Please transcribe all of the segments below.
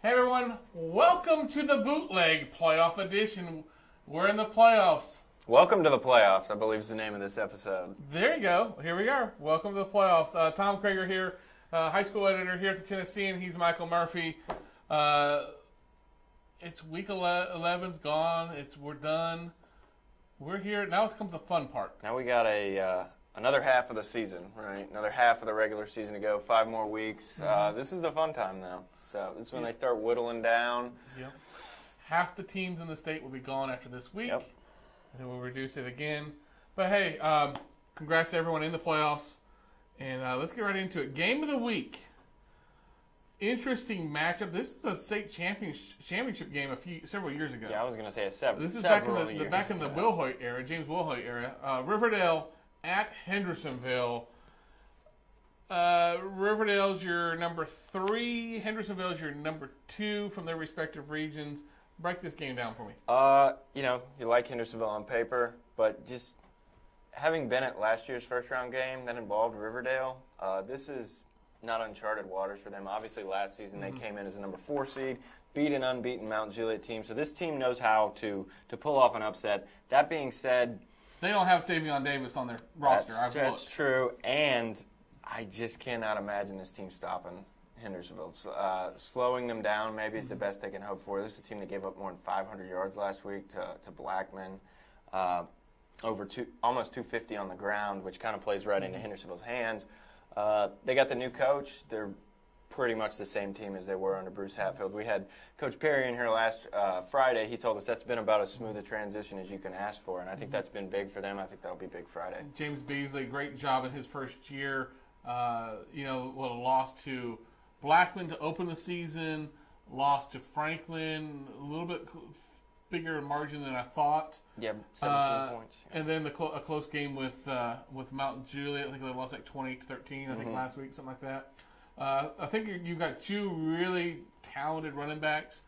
Hey everyone, welcome to the Bootleg Playoff Edition. We're in the playoffs. Welcome to the playoffs, I believe is the name of this episode. There you go. Here we are. Welcome to the playoffs. Tom Kreager here, high school editor here at the Tennessean. He's Michael Murphy. It's week 11's gone. We're done. We're here. Now comes the fun part. Now we got another half of the season, right? Another half of the regular season to go. 5 more weeks. This is the fun time now. So this is when they start whittling down. Yep. Half the teams in the state will be gone after this week. Yep. And we'll reduce it again. But hey, congrats to everyone in the playoffs. And let's get right into it. Game of the week. Interesting matchup. This was a state championship game several years ago. Yeah, I was going to say several. This is back in the Wilhoit era, James Wilhoit era. Riverdale at Hendersonville. Riverdale's your number 3. Hendersonville's your number 2 from their respective regions. Break this game down for me. You like Hendersonville on paper, but just having been at last year's first-round game that involved Riverdale, this is not uncharted waters for them. Obviously, last season they came in as a number 4 seed, beat an unbeaten Mount Juliet team. So this team knows how to pull off an upset. That being said, they don't have Savion Davis on their roster. That's true, and I just cannot imagine this team stopping Hendersonville. Slowing them down maybe is the best they can hope for. This is a team that gave up more than 500 yards last week to Blackman. Almost 250 on the ground, which kind of plays right into Hendersonville's hands. They got the new coach. They're pretty much the same team as they were under Bruce Hatfield. We had Coach Perry in here last Friday. He told us that's been about as smooth a transition as you can ask for, and I think that's been big for them. I think that'll be big Friday. James Beasley, great job in his first year. Lost to Blackman to open the season, lost to Franklin, a little bit bigger margin than I thought. Yeah, 17 points. Yeah. And then a close game with Mount Juliet. I think they lost like 20-13. I think last week, something like that. I think you've got 2 really talented running backs.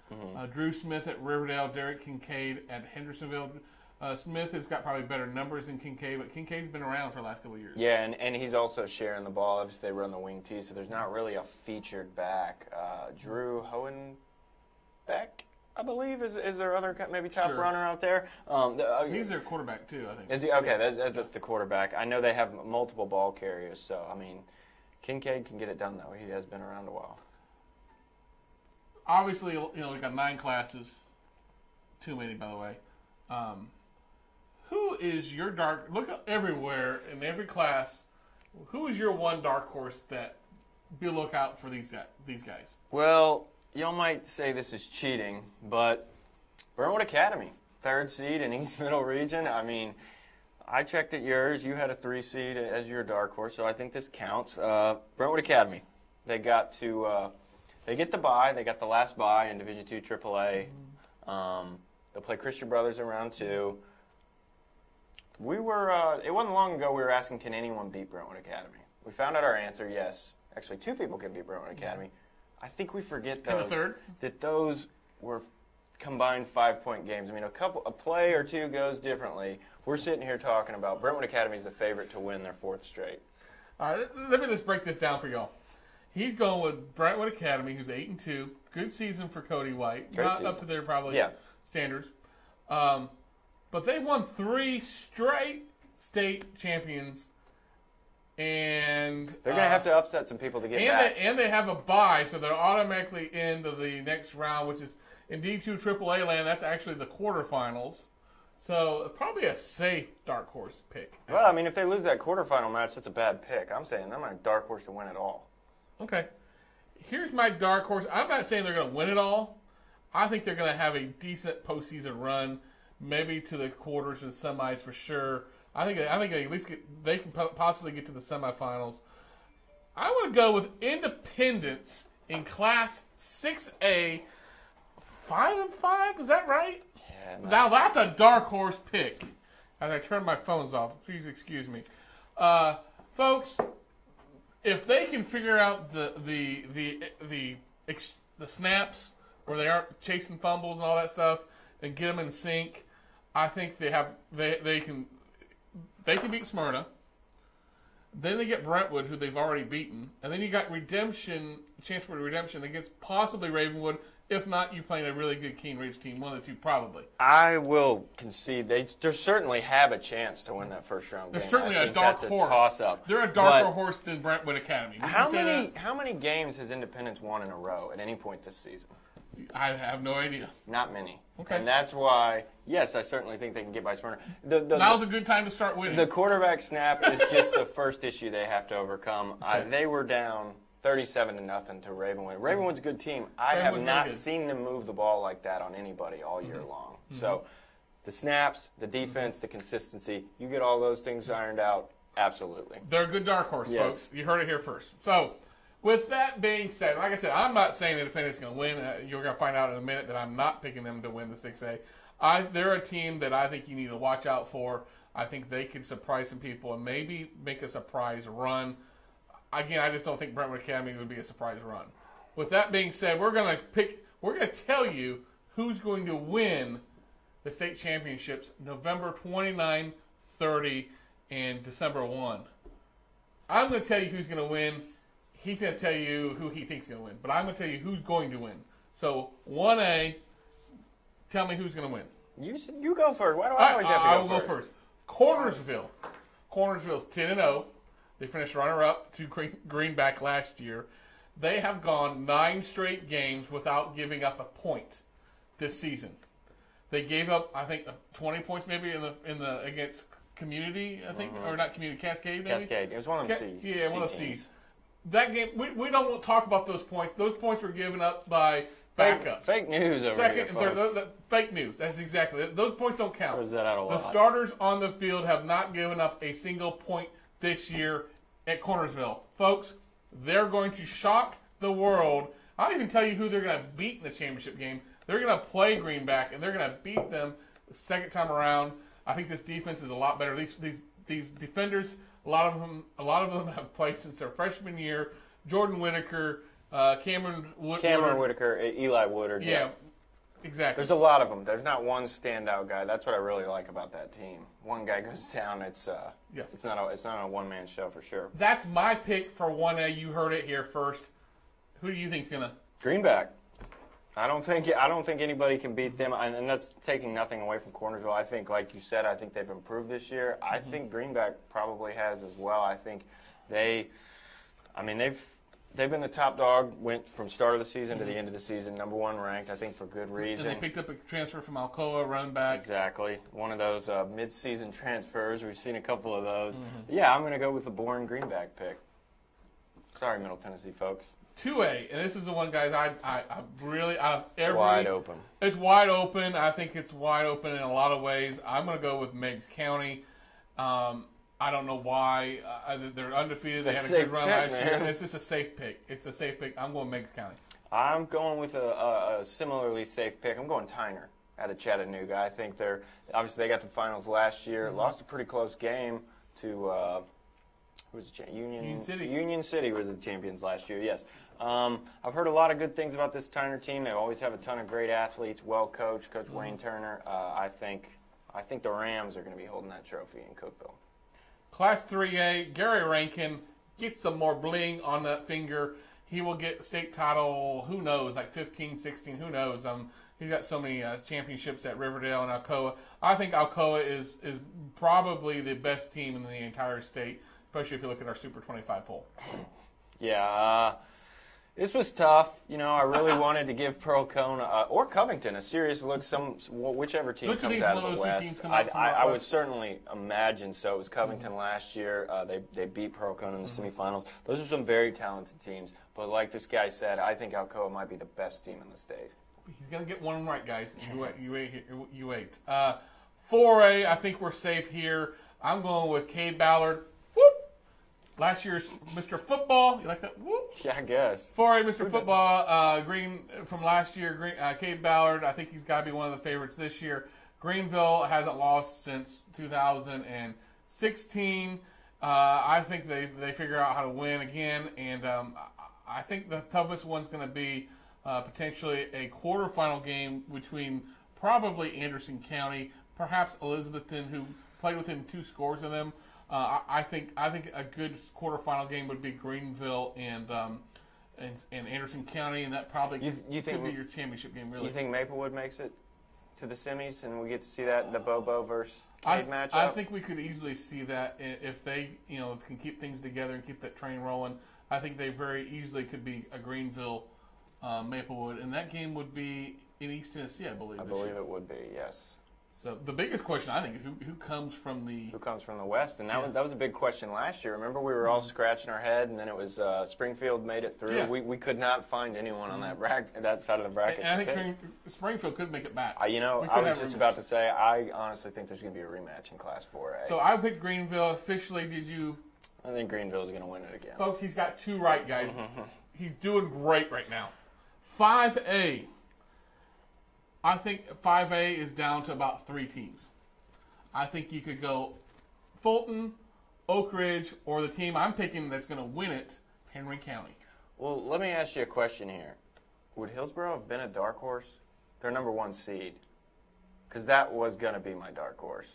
Drew Smith at Riverdale, Derek Kincaid at Hendersonville. Smith has got probably better numbers than Kincaid, but Kincaid's been around for the last couple of years. Yeah, and he's also sharing the ball. Obviously, they run the wing tee, so there's not really a featured back. Drew Hohenbeck, I believe, is their other maybe top runner out there. He's their quarterback, too, I think. Is he? Okay, that's the quarterback. I know they have multiple ball carriers, so, I mean, Kincaid can get it done, though. He has been around a while. Obviously, we got 9 classes. Too many, by the way. Who is your look everywhere in every class, who is your one dark horse that be look out for these guys? Well, y'all might say this is cheating, but Brentwood Academy, 3rd seed in East Middle Region. I mean, I checked at yours. You had a 3 seed as your dark horse, so I think this counts. Brentwood Academy, they get the bye. They got the last bye in Division II AAA. They'll play Christian Brothers in round 2. It wasn't long ago we were asking, can anyone beat Brentwood Academy? We found out our answer, yes. Actually, 2 people can beat Brentwood Academy. I think we forget, though, that those were combined 5-point games. I mean, a play or 2 goes differently. We're sitting here talking about Brentwood Academy is the favorite to win their 4th straight. All right, let me just break this down for y'all. He's going with Brentwood Academy, who's 8-2. Good season for Cody White. Great Not season. up to their standards. But they've won 3 straight state champions, and they're going to have to upset some people to get back. And they have a bye, so they're automatically into the next round, which is in D2 AAA land. That's actually the quarterfinals. So probably a safe dark horse pick. Well, I mean, if they lose that quarterfinal match, that's a bad pick. I'm saying they're not a dark horse to win it all. Okay. Here's my dark horse. I'm not saying they're going to win it all. I think they're going to have a decent postseason run, maybe to the quarters or the semis for sure. I think they at least they can possibly get to the semifinals. I want to go with Independence in Class 6A, 5-5. Is that right? Yeah. Now that's a dark horse pick. As I turn my phones off, please excuse me, folks. If they can figure out the snaps where they aren't chasing fumbles and all that stuff, and get them in sync, I think they can beat Smyrna. Then they get Brentwood, who they've already beaten. And then you got chance for redemption against possibly Ravenwood. If not, you're playing a really good Keene Ridge team, one of the two probably. I will concede they certainly have a chance to win that first round game. They're certainly a dark horse. A toss-up. They're a darker horse than Brentwood Academy. How many games has Independence won in a row at any point this season? I have no idea. Not many. Okay. And that's why, yes, I certainly think they can get by Smyrna. Now's a good time to start winning. The quarterback snap is just the first issue they have to overcome. Okay. They were down 37-0 to Ravenwood. Ravenwood's a good team. I have not seen them move the ball like that on anybody all year long. So the snaps, the defense, the consistency, you get all those things ironed out, absolutely. They're a good dark horse, folks. You heard it here first. So with that being said, like I said, I'm not saying Independence is going to win. You're going to find out in a minute that I'm not picking them to win the 6A. They're a team that I think you need to watch out for. I think they could surprise some people and maybe make a surprise run. Again, I just don't think Brentwood Academy would be a surprise run. With that being said, we're going to tell you who's going to win the state championships November 29, 30, and December 1. I'm going to tell you who's going to win. He's going to tell you who he thinks is going to win. But I'm going to tell you who's going to win. So 1A, tell me who's going to win. You go first. Why do I always have to go first? I will go first. Cornersville. Cornersville's 10-0. They finished runner-up to Greenback last year. They have gone 9 straight games without giving up a point this season. They gave up, I think, 20 points maybe in the against Community, I think, or not Community, Cascade. Maybe? Cascade. It was one of them C's. Yeah, one of the C's. That game, we don't talk about those points. Those points were given up by backups. Fake news over Second here, and third, fake news. That's exactly it. Those points don't count. Throws that out a lot. The starters on the field have not given up a single point this year at Cornersville. Folks, they're going to shock the world. I'll even tell you who they're going to beat in the championship game. They're going to play Greenback, and they're going to beat them the second time around. I think this defense is a lot better. These defenders, a lot of them have played since their freshman year. Jordan Whitaker, Cameron Whitaker, Eli Woodard. Yeah, exactly. There's a lot of them. There's not one standout guy. That's what I really like about that team. One guy goes down, it's not a one-man show for sure. That's my pick for 1A. You heard it here first. Who do you think's gonna? Greenback. I don't think anybody can beat them, and that's taking nothing away from Cornersville. I think, like you said, I think they've improved this year. I think Greenback probably has as well. I think they've been the top dog, went from start of the season to the end of the season, number 1 ranked, I think for good reason. And they picked up a transfer from Alcoa, running back. Exactly. One of those mid-season transfers. We've seen a couple of those. Yeah, I'm going to go with the boring Greenback pick. Sorry, Middle Tennessee folks. 2A, and this is the one, guys, I really, It's wide open. It's wide open. I think it's wide open in a lot of ways. I'm going to go with Meigs County. I don't know why. They're undefeated. They had a good run last year. It's just a safe pick. It's a safe pick. I'm going Meigs County. I'm going with a similarly safe pick. I'm going Tyner out of Chattanooga. I think obviously they got to the finals last year. Lost a pretty close game to who was the Union City. Union City was the champions last year. Yes. I've heard a lot of good things about this Tyner team. They always have a ton of great athletes, well coached. Coach Wayne Turner. I think the Rams are going to be holding that trophy in Cookeville. Class 3A, Gary Rankin gets some more bling on that finger. He will get state title, who knows, like 15, 16, who knows. He's got so many championships at Riverdale and Alcoa. I think Alcoa is probably the best team in the entire state, especially if you look at our Super 25 poll. Yeah, this was tough. I really wanted to give Pearl Cone or Covington a serious look. Whichever team comes out of the West. I would certainly imagine so. It was Covington last year. They beat Pearl Cone in the semifinals. Those are some very talented teams. But like this guy said, I think Alcoa might be the best team in the state. He's going to get one right, guys. You wait. 4A, I think we're safe here. I'm going with Cade Ballard. Whoop! Last year's Mr. Football. You like that? Whoop. Yeah, I guess. 4A Mr. Football. Green from last year. Cade Ballard. I think he's got to be one of the favorites this year. Greenville hasn't lost since 2016. I think they figure out how to win again, and I think the toughest one's going to be potentially a quarterfinal game between probably Anderson County, perhaps Elizabethton, who played within 2 scores of them. I think a good quarterfinal game would be Greenville and Anderson County, and that probably could be your championship game. Really, you think Maplewood makes it to the semis, and we get to see that the Bobo versus Cade matchup? I think we could easily see that if they can keep things together and keep that train rolling. I think they very easily could be a Greenville Maplewood, and that game would be in East Tennessee, I believe. I believe it would be, yes. So the biggest question, I think, is who comes from the West, and that was a big question last year. Remember, we were all scratching our head, and then it was Springfield made it through. Yeah. We could not find anyone on that side of the bracket. And I think Springfield could make it back. I was just about to say, I honestly think there's going to be a rematch in Class 4A. So I picked Greenville. Officially, did you? I think Greenville's going to win it again. Folks, he's got 2 right, guys. He's doing great right now. 5A. I think 5A is down to about 3 teams. I think you could go Fulton, Oak Ridge, or the team I'm picking that's going to win it, Henry County. Well, let me ask you a question here. Would Hillsborough have been a dark horse? They're number 1 seed. Because that was going to be my dark horse.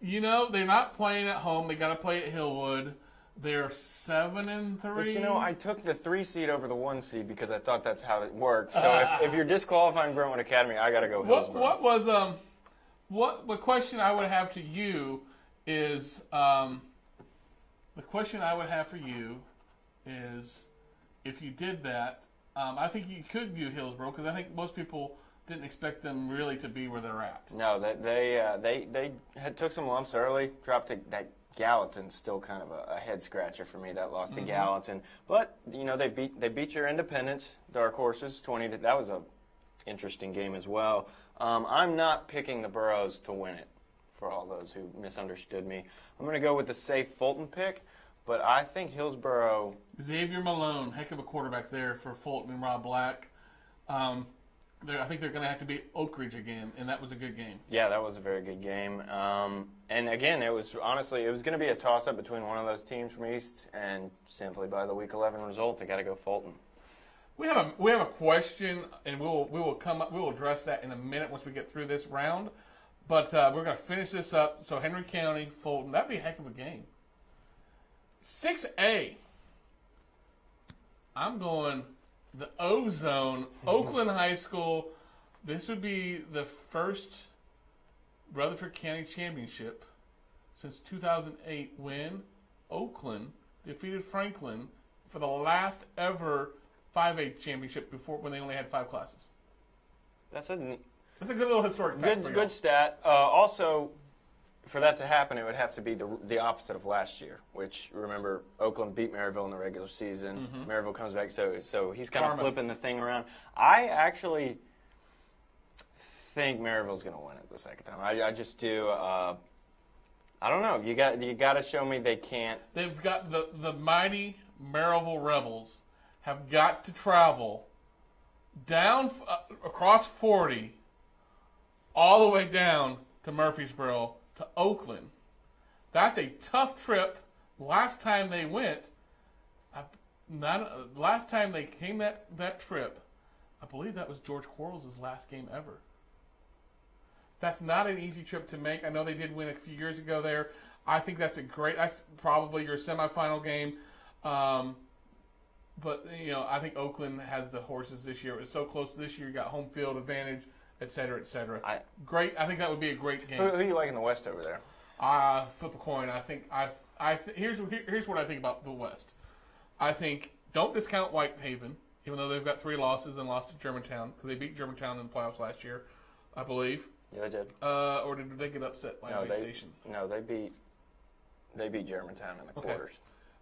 They're not playing at home. They got to play at Hillwood. They're 7-3. But I took the 3 seed over the 1 seed because I thought that's how it worked. So if you're disqualifying Brentwood Academy, I got to go Hillsborough. What question I would have to you is if you did that, I think you could do Hillsborough because I think most people didn't expect them really to be where they're at. No, they had took some lumps early, dropped that. Gallatin's still kind of a head scratcher for me. That loss to Gallatin, but they beat your Independence Dark Horses 20. That was a interesting game as well. I'm not picking the Burros to win it. For all those who misunderstood me, I'm going to go with the safe Fulton pick, but I think Hillsborough. Xavier Malone, heck of a quarterback there for Fulton and Rob Black. I think they're going to have to beat Oak Ridge again, and that was a good game. Yeah, that was a very good game. And again, it was going to be a toss-up between one of those teams from East, and simply by the Week 11 result, they got to go Fulton. We have a question, and we will address that in a minute once we get through this round. But we're going to finish this up. So Henry County, Fulton, that'd be a heck of a game. 6A. I'm going the O-Zone, Oakland High School. This would be the first Rutherford County Championship since 2008 when Oakland defeated Franklin for the last ever 5A championship before when they only had 5 classes. That's a good little historic fact. Good stat. Also, for that to happen, it would have to be the opposite of last year, which, remember, Oakland beat Maryville in the regular season. Maryville comes back, so he's kind of flipping the thing around. I actually think Maryville's going to win it the second time. I just do. I don't know. You got to show me they can't. They've got the mighty Maryville Rebels have got to travel down across 40 all the way down to Murfreesboro to Oakland. That's a tough trip. Last time they went, last time they came that trip, I believe that was George Quarles' last game ever. That's not an easy trip to make. I know they did win a few years ago there. I think that's probably your semifinal game. But, I think Oakland has the horses this year. It was so close this year. You got home field advantage, et cetera, et cetera. Great. I think that would be a great game. Who do you like in the West over there? Flip a coin. I think here's what I think about the West. I think don't discount Whitehaven, even though they've got 3 losses and lost to Germantown because they beat Germantown in the playoffs last year, I believe. Yeah, they did. Or did they get upset by Way Station? No, they beat Germantown in the quarters.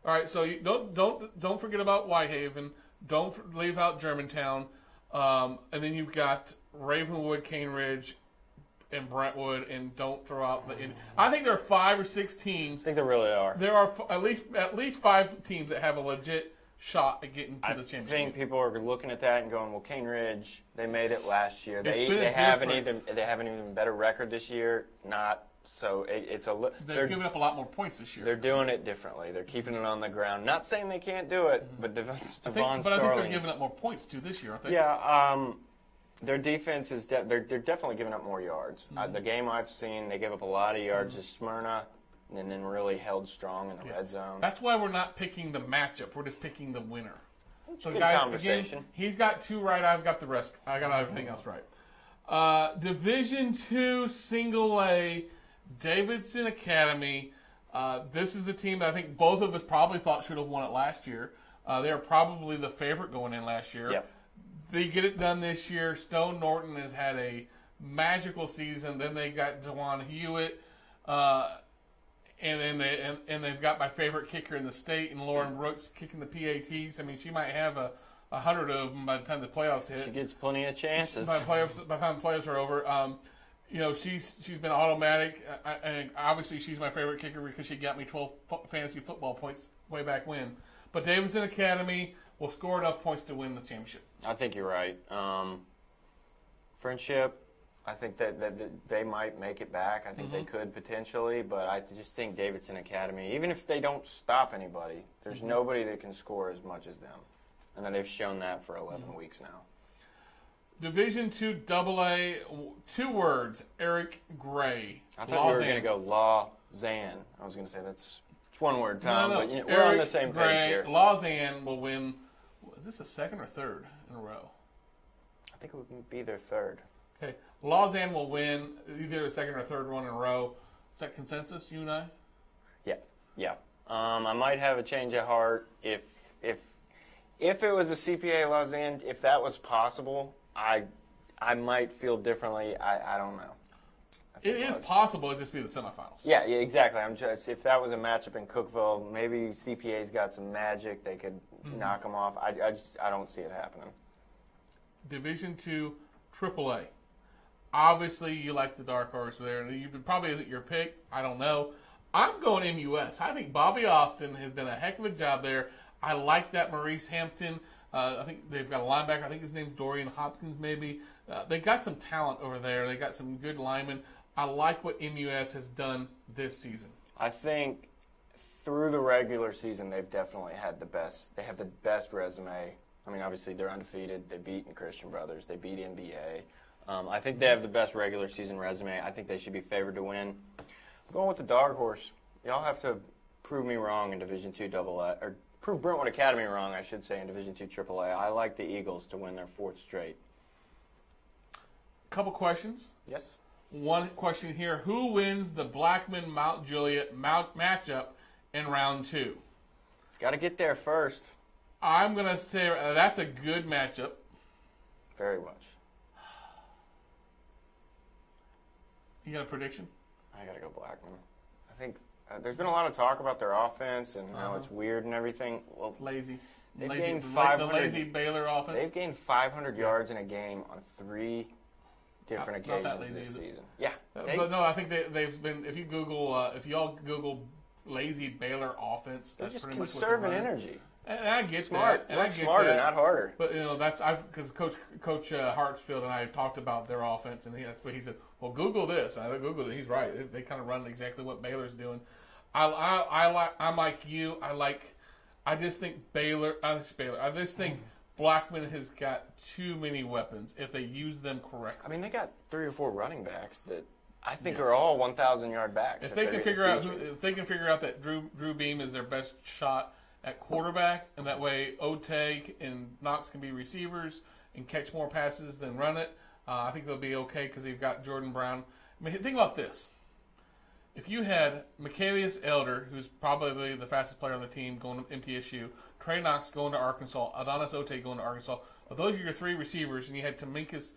All right, so don't forget about Whitehaven. Don't leave out Germantown, and then you've got Ravenwood, Cane Ridge, and Brentwood, and don't throw out the. I think there are 5 or 6 teams. I think there really are. There are at least 5 teams that have a legit shot at getting to the championship. I think people are looking at that and going, "Well, Cane Ridge, they made it last year. They have an even better record this year. Not." So they're giving up a lot more points this year. They're doing it differently. They're keeping it on the ground. Not saying they can't do it, but Devon Starling. But I think they're giving up more points too this year, aren't they? Yeah. Their defense is they're definitely giving up more yards. The game I've seen, they gave up a lot of yards to Smyrna, and then really held strong in the red zone. That's why we're not picking the matchup. We're just picking the winner. So, good guys, conversation. again, he's got 2 right. I've got the rest. I got everything else right. Division II Single A, Davidson Academy. This is the team that I think both of us probably thought should have won it last year. They are probably the favorite going in last year. Yep. They get it done this year. Stone Norton has had a magical season. Then they got DeJuan Hewitt. And then they've got my favorite kicker in the state, and Lauren Brooks kicking the PATs. I mean, she might have 100 of them by the time the playoffs hit. She gets plenty of chances. By the time the playoffs are over, she's been automatic, and obviously she's my favorite kicker because she got me 12 fantasy football points way back when. But Davidson Academy will score enough points to win the championship. I think you're right. Friendship. I think that they might make it back. I think they could potentially, but I just think Davidson Academy, even if they don't stop anybody, there's nobody that can score as much as them. And they've shown that for 11 weeks now. Division II AA, 2 words, Eric Gray. I thought you were going to go Lausanne. I was going to say it's 1 word, Tom, No. but we're on the same Gray, page here. Lausanne will win. Is this a second or third in a row? I think it would be their 3rd. Okay, Lausanne will win either the second or third one in a row. Is that consensus, you and I? Yeah. I might have a change of heart if it was a CPA Lausanne. If that was possible, I might feel differently. I don't know. It is possible. It'd just be the semifinals. Yeah, exactly. If that was a matchup in Cookeville, maybe CPA's got some magic. They could knock them off. I don't see it happening. Division II AAA. Obviously, you like the dark horse there. Probably isn't your pick. I don't know. I'm going MUS. I think Bobby Austin has done a heck of a job there. I like that Maurice Hampton. I think they've got a linebacker. I think his name's Dorian Hopkins, maybe. They got some talent over there. They got some good linemen. I like what MUS has done this season. I think through the regular season, they've definitely had the best. They have the best resume. I mean, obviously, they're undefeated. They beat Christian Brothers. They beat NBA. I think they have the best regular season resume. I think they should be favored to win. I'm going with the dark horse. Y'all have to prove me wrong in Division II AA, or prove Brentwood Academy wrong, I should say, in Division II AAA. I like the Eagles to win their 4th straight. Couple questions. Yes. One question here. Who wins the Blackman-Mount Juliet matchup in round 2? Got to get there first. I'm going to say that's a good matchup. Very much. You got a prediction? I got to go Blackman. I think there's been a lot of talk about their offense and how it's weird and everything. Well, lazy. They've lazy, gained 500. The lazy Baylor offense. They've gained 500 yards in a game on 3 different occasions this season. Yeah. But no, I think they've been. If you Google, if y'all Google lazy Baylor offense, they're that's just pretty much conserving energy. And I get Smart. that. And I get smarter, that. not harder. But that's because Coach Hartsfield and I talked about their offense, and that's what he said. Well, Google this. And I Googled it. He's right. They kind of run exactly what Baylor's doing. I'm like you. I just think Baylor. I just think Blackman has got too many weapons if they use them correctly. I mean, they got 3 or 4 running backs that I think are all 1,000-yard backs. If they can figure out that Drew Beam is their best shot at quarterback, and that way Oteg and Knox can be receivers and catch more passes than run it, I think they'll be okay because they've got Jordan Brown. I mean, think about this. If you had Michaelius Elder, who's probably the fastest player on the team, going to MTSU, Trey Knox going to Arkansas, Adonis Oteg going to Arkansas, if those are your 3 receivers, and you had Tamikis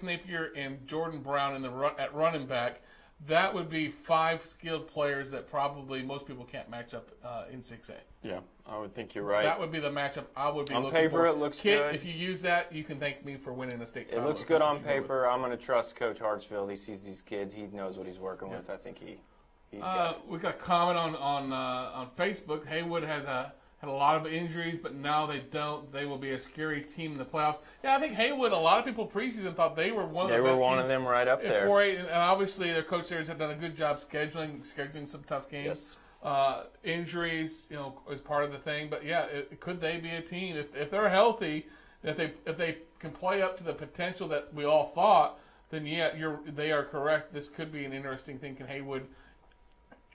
Napier and Jordan Brown at running back, that would be 5 skilled players that probably most people can't match up in 6A. Yeah, I would think you're right. That would be the matchup I would be looking for. On paper, it looks good. If you use that, you can thank me for winning the state title. It looks good on paper. I'm going to trust Coach Hartsfield. He sees these kids. He knows what he's working with. I think he's got it. We got a comment on Facebook. Haywood had a lot of injuries, but now they don't. They will be a scary team in the playoffs. Yeah, I think Haywood, a lot of people preseason thought they were one of the best teams. They were one of them right up there. 4-8, and obviously their coach there has done a good job scheduling some tough games. Yes. Injuries, is part of the thing. But yeah, could they be a team if they're healthy? If they can play up to the potential that we all thought, then yeah, they are correct. This could be an interesting thing. Can Haywood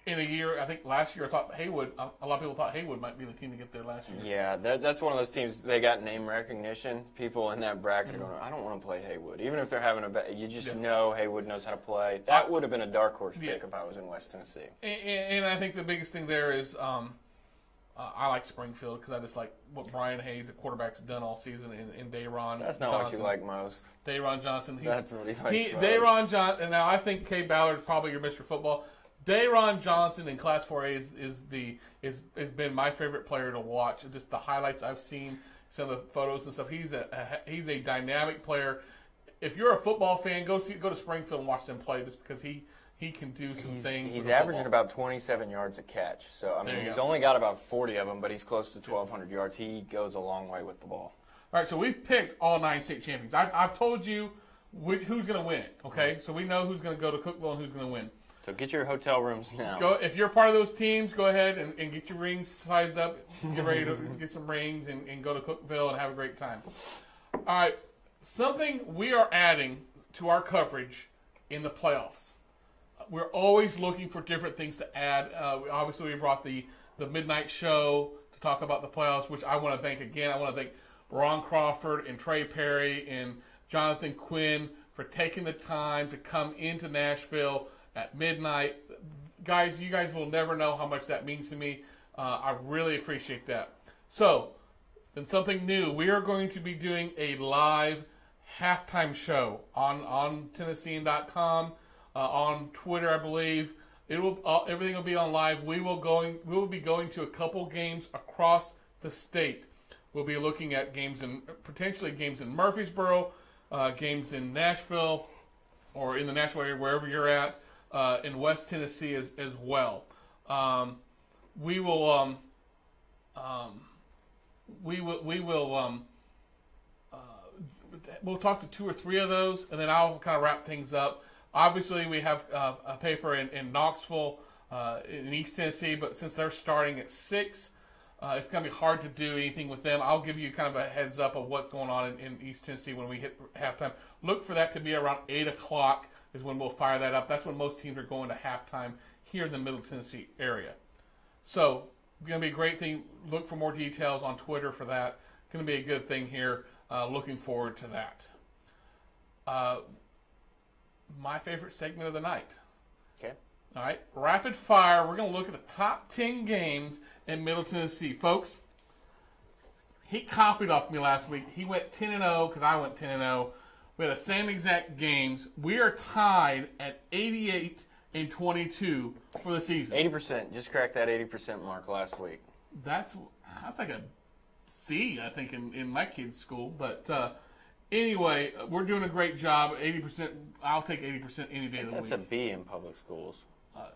in a year. I think last year I thought Haywood. A lot of people thought Haywood might be the team to get there last year. Yeah, that's one of those teams. They got name recognition. People in that bracket are going, I don't want to play Haywood, even if they're having you just know Haywood knows how to play. That would have been a dark horse pick if I was in West Tennessee. And I think the biggest thing there is I like Springfield because I just like what Brian Hayes, the quarterback's done all season in Dayron. That's not Johnson. what you like most. Dayron Johnson. That's what he likes most. Dayron Johnson, and now I think Kay Ballard is probably your Mr. Football. Dayron Johnson in Class 4A has been my favorite player to watch. Just the highlights I've seen, some of the photos and stuff. He's a dynamic player. If you're a football fan, go to Springfield and watch them play just because he can do some things. He's averaging about 27 yards a catch. So, I mean, he's only got about 40 of them, but he's close to 1,200 yards. He goes a long way with the ball. All right, so we've picked all 9 state champions. I've told you who's going to win it, okay? So we know who's going to go to Cookeville and who's going to win. So get your hotel rooms now. If you're part of those teams, go ahead and get your rings sized up. Get ready to get some rings and go to Cookeville and have a great time. All right, something we are adding to our coverage in the playoffs. We're always looking for different things to add. Obviously, we brought the midnight show to talk about the playoffs, which I want to thank again. I want to thank Ron Crawford and Trey Perry and Jonathan Quinn for taking the time to come into Nashville at midnight. Guys, you guys will never know how much that means to me. I really appreciate that. So, then something new. We are going to be doing a live halftime show on Tennessean.com, on Twitter, I believe. Everything will be on live. We will be going to a couple games across the state. We'll be looking at potentially games in Murfreesboro, games in Nashville, or in the Nashville area, wherever you're at. In West Tennessee as well. We'll talk to 2 or 3 of those, and then I'll kind of wrap things up. Obviously, we have a paper in Knoxville, in East Tennessee, but since they're starting at 6, it's going to be hard to do anything with them. I'll give you kind of a heads up of what's going on in East Tennessee when we hit halftime. Look for that to be around 8 o'clock. Is when we'll fire that up. That's when most teams are going to halftime here in the Middle Tennessee area. So, going to be a great thing. Look for more details on Twitter for that. Going to be a good thing here. Looking forward to that. My favorite segment of the night. Okay. All right. Rapid fire. We're going to look at the top 10 games in Middle Tennessee. Folks, he copied off me last week. He went 10-0 because I went 10-0. We had the same exact games. We are tied at 88 and 22 for the season. 80%. Just cracked that 80% mark last week. That's like a C, I think, in my kid's school. But anyway, we're doing a great job. 80%. I'll take 80% any day of the week. That's a B in public schools.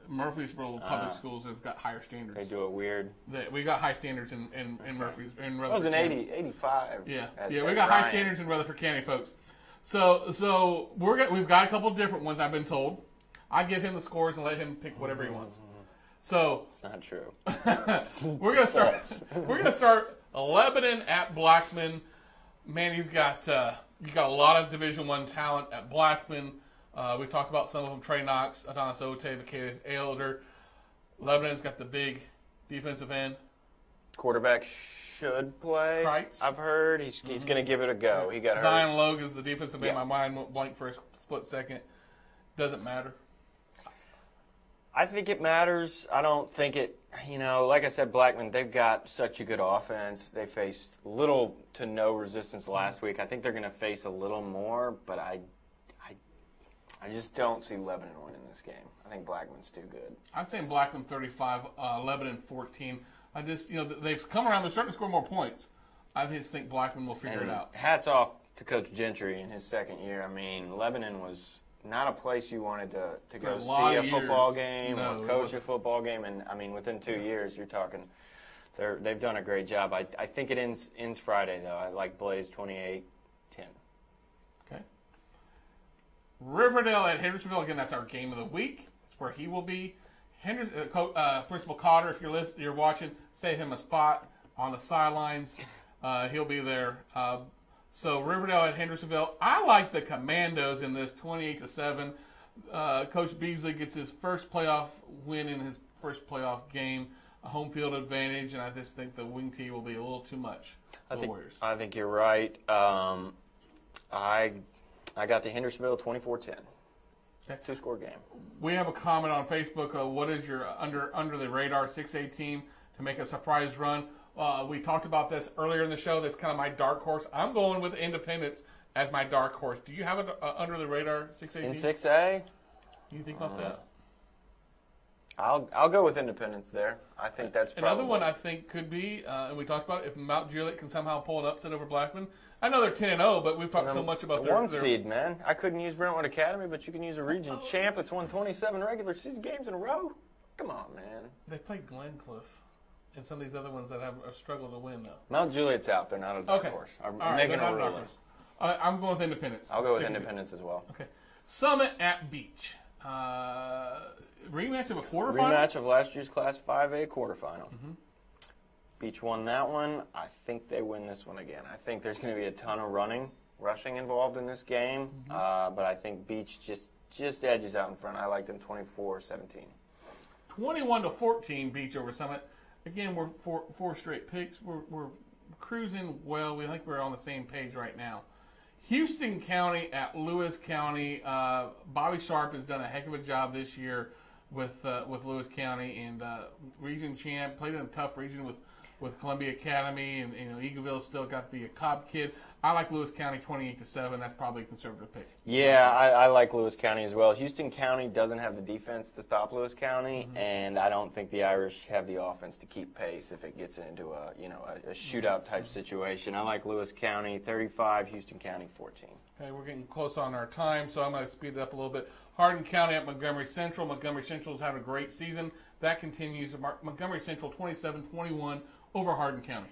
Murfreesboro public schools have got higher standards. They do it weird. We got high standards in Murfreesboro. It was an 80, 85. Yeah, we got high standards in Rutherford County, folks. So we've got a couple different ones, I've been told. I give him the scores and let him pick whatever he wants. So it's not true. we're gonna start Lebanon at Blackman. Man, you've got a lot of Division I talent at Blackman. We talked about some of them: Trey Knox, Adonis Ote, Michaelis Elder. Lebanon's got the big defensive end. Quarterback should play. Kreitz. I've heard he's going to give it a go. He got hurt. Zion Logue is the defensive end. My mind went blank for a split second. Doesn't matter. I think it matters. I don't think it, like I said, Blackman, they've got such a good offense. They faced little to no resistance last week. I think they're going to face a little more, but I just don't see Lebanon winning this game. I think Blackman's too good. I'm saying Blackman 35, Lebanon 14. I just, they've come around. They're starting to score more points. I just think Blackman will figure it out. Hats off to Coach Gentry in his second year. I mean, Lebanon was not a place you wanted to go see a football game or coach a football game. And, I mean, within 2 years, you're talking they've done a great job. I think it ends Friday, though. I like Blaze 28-10. Okay. Riverdale at Hendersonville. Again, that's our game of the week. That's where he will be. Principal Cotter, if you're watching, save him a spot on the sidelines. He'll be there. So Riverdale at Hendersonville. I like the Commandos in this 28-7. Coach Beasley gets his first playoff win in his first playoff game, a home field advantage, and I just think the wing tee will be a little too much for the Warriors. I think you're right. I got the Hendersonville 24-10. Okay. 2-score game. We have a comment on Facebook. What is your under the radar 6A team to make a surprise run? We talked about this earlier in the show. That's kind of my dark horse. I'm going with Independence as my dark horse. Do you have an under the radar 6A team? In 6A? You think about that? I'll go with Independence there. I think that's probably... Another one I think could be, and we talked about it, if Mount Juliet can somehow pull an upset over Blackman. I know they're 10-0, but we've talked so much about their... It's a 1 seed, man. I couldn't use Brentwood Academy, but you can use a region champ that's won 27 regular season games in a row. Come on, man. They played Glencliff and some of these other ones that have struggled to win, though. Mount Juliet's out. They're not a dark horse. I'm making a rule. I'm going with Independence. I'll go with Independence as well. Okay. Summit at Beach. Rematch of a quarterfinal? Rematch of last year's Class 5A quarterfinal. Mm-hmm. Beach won that one. I think they win this one again. I think there's going to be a ton of rushing involved in this game, but I think Beach just edges out in front. I like them 24-17. 21-14 Beach over Summit. Again, we're four straight picks. We're cruising well. We think we're on the same page right now. Houston County at Lewis County. Bobby Sharp has done a heck of a job this year with Lewis County, and region champ, played in a tough region with Columbia Academy, and Eagleville still got the Cobb kid. I like Lewis County 28-7. That's probably a conservative pick. Yeah, I like Lewis County as well. Houston County doesn't have the defense to stop Lewis County, and I don't think the Irish have the offense to keep pace if it gets into a shootout type situation. I like Lewis County 35, Houston County 14. Okay, we're getting close on our time, so I'm going to speed it up a little bit. Hardin County at Montgomery Central. Montgomery Central's having a great season. That continues. Montgomery Central 27-21 over Hardin County.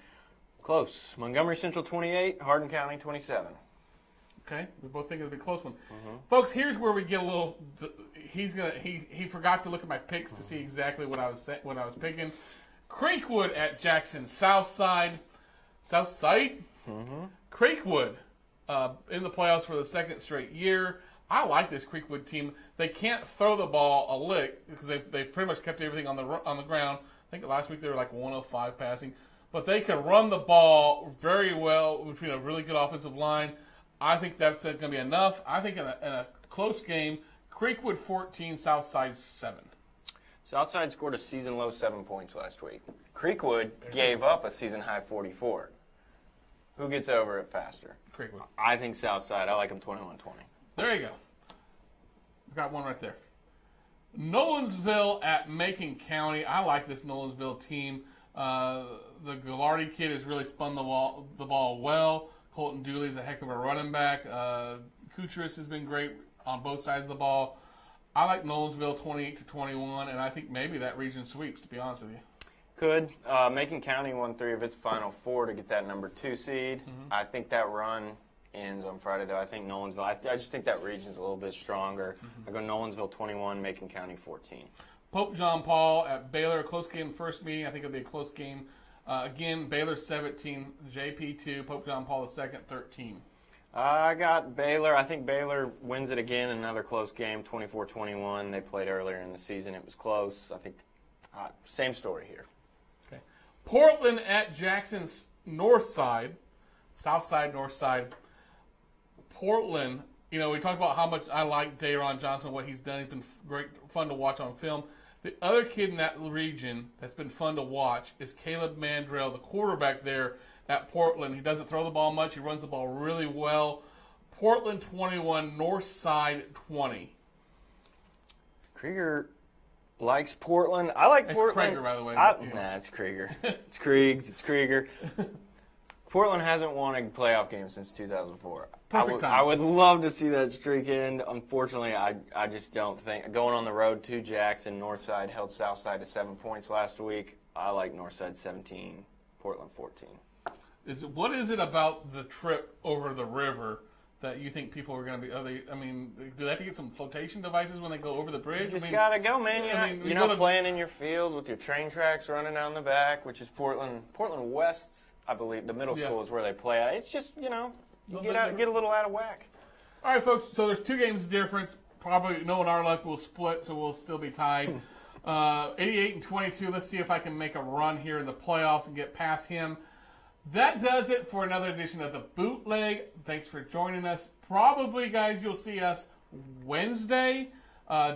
Close. Montgomery Central 28, Hardin County 27. Okay, we both think it'll be a close one. Folks, here's where we get a little. He forgot to look at my picks to see exactly what I was picking. Creekwood at Jackson Southside. Creekwood in the playoffs for the second straight year. I like this Creekwood team. They can't throw the ball a lick because they pretty much kept everything on the ground. I think last week they were like 105 passing. But they can run the ball very well between a really good offensive line. I think that's going to be enough. I think in a close game, Creekwood 14, Southside 7. Southside scored a season-low 7 points last week. Creekwood gave up a season-high 44. Who gets over it faster? Creekwood. I think Southside. I like them 21-20. There you go. Got one right there. Nolensville at Macon County. I like this Nolensville team. The Gallardi kid has really spun the ball well. Colton Dooley's a heck of a running back. Kucheris has been great on both sides of the ball. I like Nolensville 28-21, and I think maybe that region sweeps, to be honest with you. Could. Macon County won 3 of its final 4 to get that number 2 seed. I think that run ends on Friday, though. I think Nolensville, I just think that region's a little bit stronger. I go Nolensville 21, Macon County 14. Pope John Paul at Baylor, a close game first meeting. I think it'll be a close game. Again, Baylor 17, JP 2, Pope John Paul II 13. I got Baylor. I think Baylor wins it again. Another close game, 24-21. They played earlier in the season. It was close. I think same story here. Okay. Portland at Jackson's north side, south side, north side. Portland, we talked about how much I like Dayron Johnson, what he's done. He's been great, fun to watch on film. The other kid in that region that's been fun to watch is Caleb Mandrell, the quarterback there at Portland. He doesn't throw the ball much. He runs the ball really well. Portland 21, North Side 20. Kreager likes Portland. I like Portland. It's Kreager, by the way. Nah, it's Kreager. It's Kriegs. It's Kreager. Portland hasn't won a playoff game since 2004. Perfect time. I would love to see that streak end. Unfortunately, I just don't think. Going on the road to Jackson, Northside held Southside to 7 points last week. I like Northside 17, Portland 14. What is it about the trip over the river that you think people are going to be? Do they have to get some flotation devices when they go over the bridge? You just got to go, man. You're not playing in your field with your train tracks running down the back, which is Portland West, I believe. The middle school is where they play at. It's just, you get a little out of whack. All right, folks. So there's 2 games difference. Probably knowing our luck, we'll split, so we'll still be tied. 88-22. Let's see if I can make a run here in the playoffs and get past him. That does it for another edition of the Bootleg. Thanks for joining us. Probably, guys, you'll see us Wednesday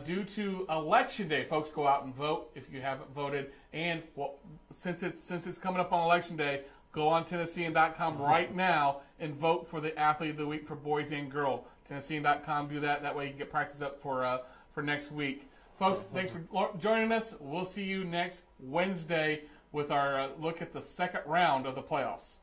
due to Election Day. Folks, go out and vote if you haven't voted. And well, since it's coming up on Election Day, go on Tennessean.com right now and vote for the Athlete of the Week for boys and girls. Tennessean.com, do that. That way you can get practice up for next week. Folks, thanks for joining us. We'll see you next Wednesday with our look at the second round of the playoffs.